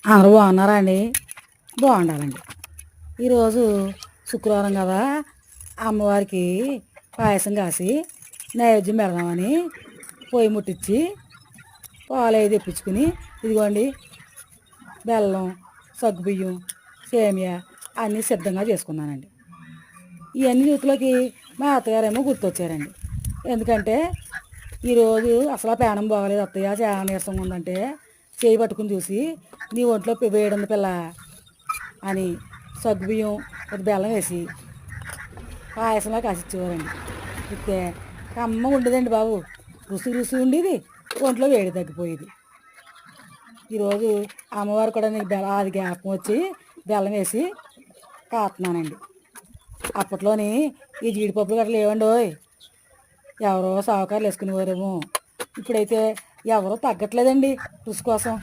అందరూ బాగున్నారా అండి? బాగుండాలండి. ఈరోజు శుక్రవారం కదా, అమ్మవారికి పాయసం కాసి నైవేద్యం పెడదామని పొయ్యి ముట్టించి పాలు అవి తెప్పించుకుని, ఇదిగోండి బెల్లం, సగ్గుబియ్యం, సేమియా అన్నీ సిద్ధంగా చేసుకున్నానండి. ఇవన్నీ చూతులోకి మా అత్తగారేమో గుర్తొచ్చారండి. ఎందుకంటే ఈరోజు అసలు పేనం బాగలేదు అత్తయ్య, చాలా నీరసంగా ఉందంటే చేయి పట్టుకుని చూసి, నీ ఒంట్లో వేడుంది పిల్ల అని సగ్గుబియ్యం ఒక బెల్లం వేసి పాయసంలో కాసిచ్చేవారండి. ఇస్తే కమ్మ ఉండేదండి బాబు, రుసి రుసి ఉండేది, ఒంట్లో వేడి తగ్గిపోయేది. ఈరోజు అమ్మవారు కూడా నీకు అది జ్ఞాపకం వచ్చి బెల్లం వేసి కాస్తున్నానండి. అప్పట్లోని ఈ జీడిపప్పులు గట్రా లేవండోయ్, ఎవరో సావుకారులు వేసుకునేవారేమో. ఇప్పుడైతే ఎవరో తగ్గట్లేదండి రుచి కోసం.